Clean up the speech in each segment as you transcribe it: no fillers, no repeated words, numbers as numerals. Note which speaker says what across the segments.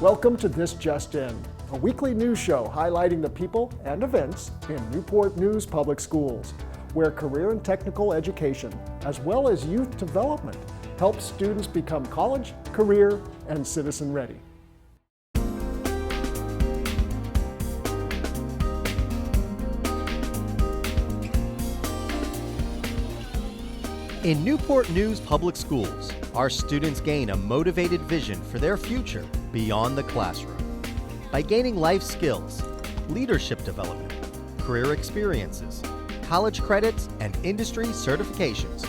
Speaker 1: Welcome to This Just In, a weekly news show highlighting the people and events in Newport News Public Schools, where career and technical education, as well as youth development, helps students become college, career, and citizen ready.
Speaker 2: In Newport News Public Schools, our students gain a motivated vision for their future beyond the classroom. By gaining life skills, leadership development, career experiences, college credits, and industry certifications,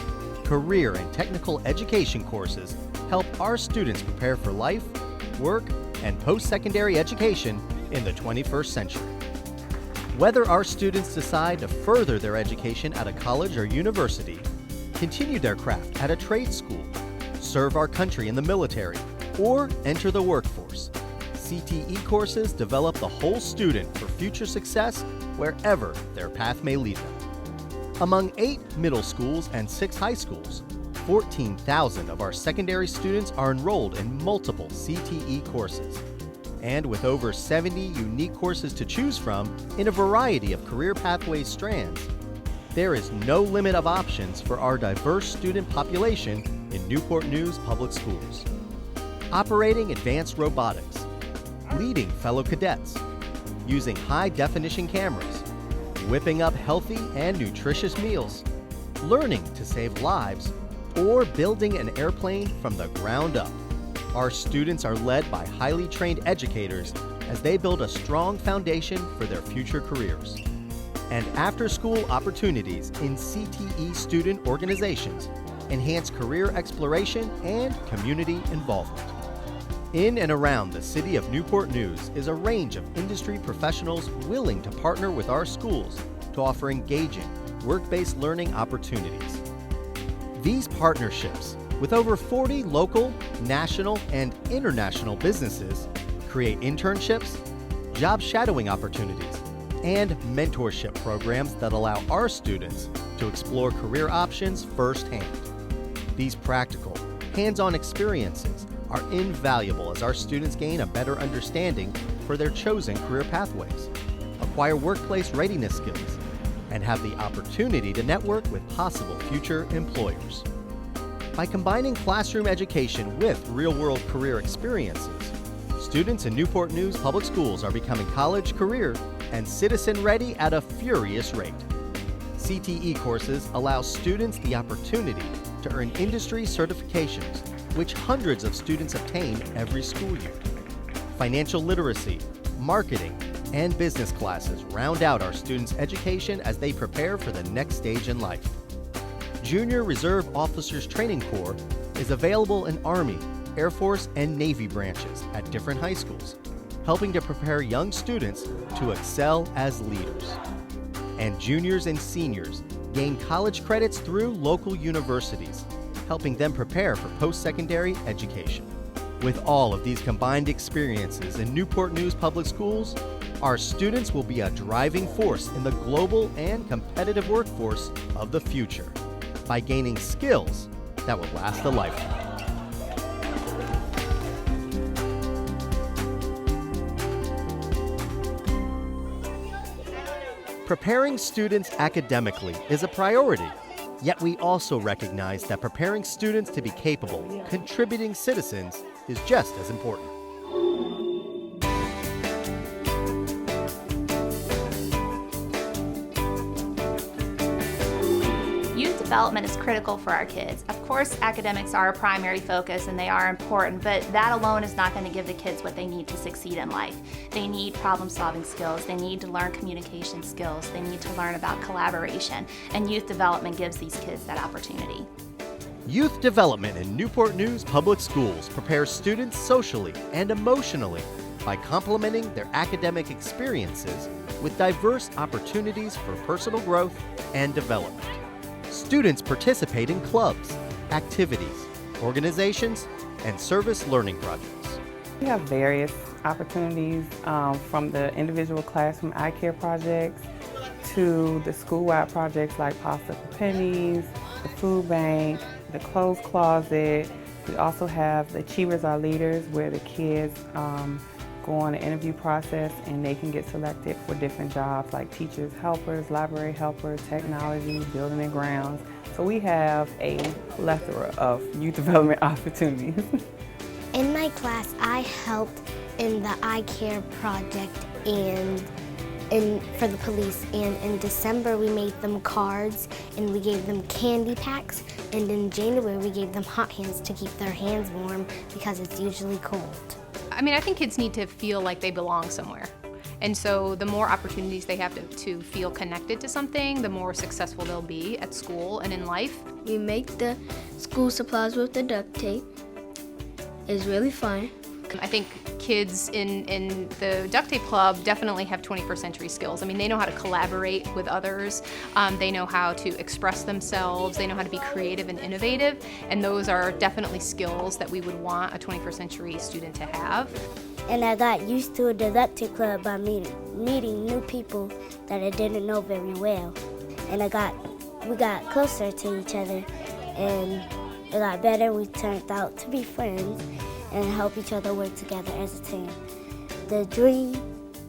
Speaker 2: career and technical education courses help our students prepare for life, work, and post-secondary education in the 21st century. Whether our students decide to further their education at a college or university, continue their craft at a trade school, serve our country in the military, or enter the workforce, CTE courses develop the whole student for future success wherever their path may lead them. Among 8 middle schools and 6 high schools, 14,000 of our secondary students are enrolled in multiple CTE courses. And with over 70 unique courses to choose from in a variety of career pathway strands, there is no limit of options for our diverse student population in Newport News Public Schools. Operating advanced robotics, leading fellow cadets, using high-definition cameras, whipping up healthy and nutritious meals, learning to save lives, or building an airplane from the ground up. Our students are led by highly trained educators as they build a strong foundation for their future careers. And after-school opportunities in CTE student organizations enhance career exploration and community involvement. In and around the city of Newport News is a range of industry professionals willing to partner with our schools to offer engaging, work-based learning opportunities. These partnerships with over 40 local, national, and international businesses create internships, job shadowing opportunities, and mentorship programs that allow our students to explore career options firsthand. These practical, hands-on experiences are invaluable as our students gain a better understanding for their chosen career pathways, acquire workplace readiness skills, and have the opportunity to network with possible future employers. By combining classroom education with real-world career experiences, students in Newport News Public Schools are becoming college, career, and citizen-ready at a furious rate. CTE courses allow students the opportunity to earn industry certifications, which hundreds of students obtain every school year. Financial literacy, marketing, and business classes round out our students' education as they prepare for the next stage in life. Junior Reserve Officers Training Corps is available in Army, Air Force, and Navy branches at different high schools, helping to prepare young students to excel as leaders. And juniors and seniors gain college credits through local universities, helping them prepare for post-secondary education. With all of these combined experiences in Newport News Public Schools, our students will be a driving force in the global and competitive workforce of the future by gaining skills that will last a lifetime. Preparing students academically is a priority, yet we also recognize that preparing students to be capable, contributing citizens is just as important.
Speaker 3: Youth development is critical for our kids. Of course, academics are a primary focus and they are important, but that alone is not going to give the kids what they need to succeed in life. They need problem-solving skills, they need to learn communication skills, they need to learn about collaboration, and youth development gives these kids that opportunity.
Speaker 2: Youth development in Newport News Public Schools prepares students socially and emotionally by complementing their academic experiences with diverse opportunities for personal growth and development. Students participate in clubs, activities, organizations, and service learning projects.
Speaker 4: We have various opportunities from the individual classroom eye care projects to the school-wide projects like Pasta for Pennies, the food bank, the clothes closet, We also have the Achievers Are Leaders, where the kids go on an interview process and they can get selected for different jobs like teachers, helpers, library helpers, technology, building and grounds. So we have a plethora of youth development opportunities.
Speaker 5: In my class, I helped in the I Care project and for the police, and in December we made them cards and we gave them candy packs, and in January we gave them hot hands to keep their hands warm because it's usually cold.
Speaker 6: I mean, I think kids need to feel like they belong somewhere. And so the more opportunities they have to feel connected to something, the more successful they'll be at school and in life.
Speaker 7: We make the school supplies with the duct tape. It's really fun.
Speaker 6: I think kids in the Duct Tape Club definitely have 21st century skills. I mean, they know how to collaborate with others. They know how to express themselves. They know how to be creative and innovative. And those are definitely skills that we would want a 21st century student to have.
Speaker 5: And I got used to the Duct Tape Club by meeting new people that I didn't know very well. And we got closer to each other, and it got better. We turned out to be friends and help each other work together as a team. The dream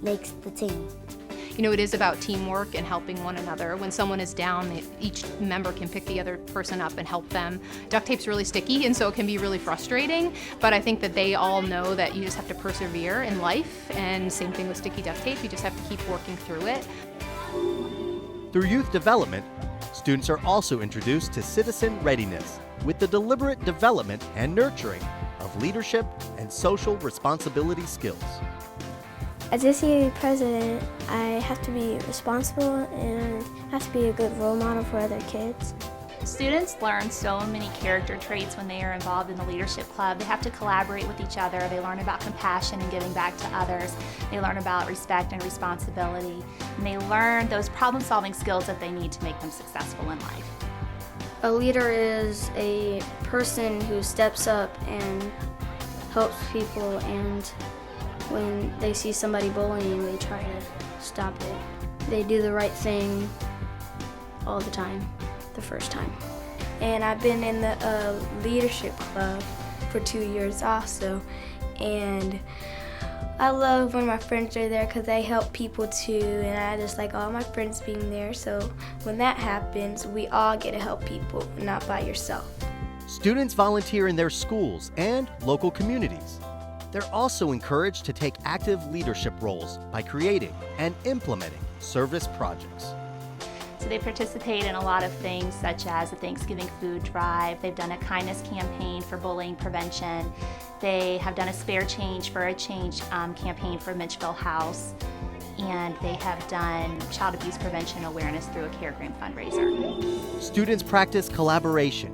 Speaker 5: makes the team.
Speaker 6: You know, it is about teamwork and helping one another. When someone is down, each member can pick the other person up and help them. Duct tape's really sticky, and so it can be really frustrating, but I think that they all know that you just have to persevere in life, and same thing with sticky duct tape, you just have to keep working through it.
Speaker 2: Through youth development, students are also introduced to citizen readiness with the deliberate development and nurturing of leadership and social responsibility skills.
Speaker 7: As a CAA president, I have to be responsible and have to be a good role model for other kids.
Speaker 3: Students learn so many character traits when they are involved in the leadership club. They have to collaborate with each other. They learn about compassion and giving back to others. They learn about respect and responsibility. And they learn those problem-solving skills that they need to make them successful in life.
Speaker 7: A leader is a person who steps up and helps people, and when they see somebody bullying, they try to stop it. They do the right thing all the time, the first time. And I've been in the leadership club for 2 years also, and I love when my friends are there because they help people too, and I just like all my friends being there, so when that happens, we all get to help people, not by yourself.
Speaker 2: Students volunteer in their schools and local communities. They're also encouraged to take active leadership roles by creating and implementing service projects.
Speaker 3: So they participate in a lot of things, such as a Thanksgiving food drive. They've done a kindness campaign for bullying prevention. They have done a Spare Change for a Change campaign for Mitchville House. And they have done child abuse prevention awareness through a Care Grant fundraiser.
Speaker 2: Students practice collaboration,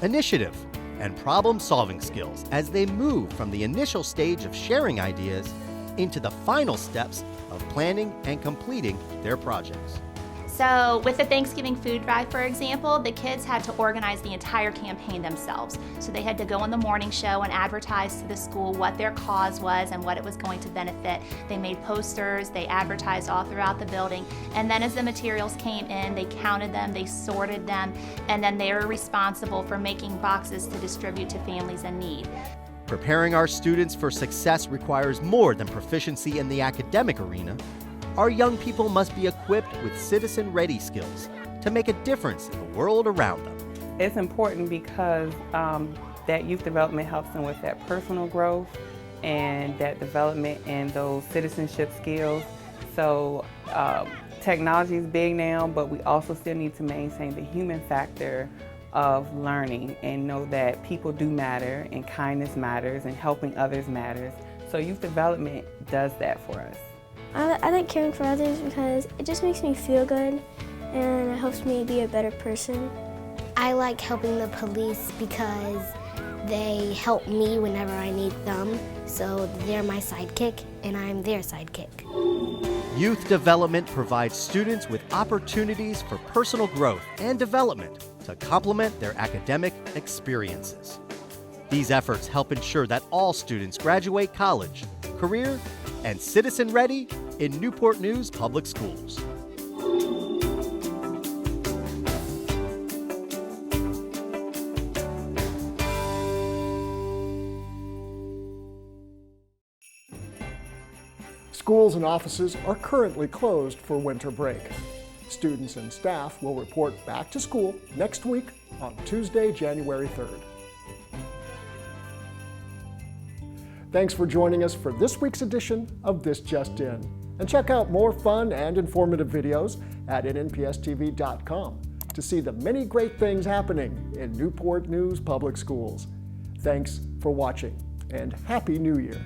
Speaker 2: initiative, and problem-solving skills as they move from the initial stage of sharing ideas into the final steps of planning and completing their projects.
Speaker 3: So with the Thanksgiving food drive, for example, the kids had to organize the entire campaign themselves. So they had to go on the morning show and advertise to the school what their cause was and what it was going to benefit. They made posters, they advertised all throughout the building, and then as the materials came in, they counted them, they sorted them, and then they were responsible for making boxes to distribute to families in need.
Speaker 2: Preparing our students for success requires more than proficiency in the academic arena. Our young people must be equipped with citizen-ready skills to make a difference in the world around them.
Speaker 4: It's important because that youth development helps them with that personal growth and that development and those citizenship skills. So technology is big now, but we also still need to maintain the human factor of learning and know that people do matter and kindness matters and helping others matters. So youth development does that for us.
Speaker 7: I like caring for others because it just makes me feel good and it helps me be a better person.
Speaker 5: I like helping the police because they help me whenever I need them, so they're my sidekick and I'm their sidekick.
Speaker 2: Youth development provides students with opportunities for personal growth and development to complement their academic experiences. These efforts help ensure that all students graduate college, career, and citizen-ready in Newport News Public Schools.
Speaker 1: Schools and offices are currently closed for winter break. Students and staff will report back to school next week on Tuesday, January 3rd. Thanks for joining us for this week's edition of This Just In. And check out more fun and informative videos at nnpstv.com to see the many great things happening in Newport News Public Schools. Thanks for watching, and Happy New Year.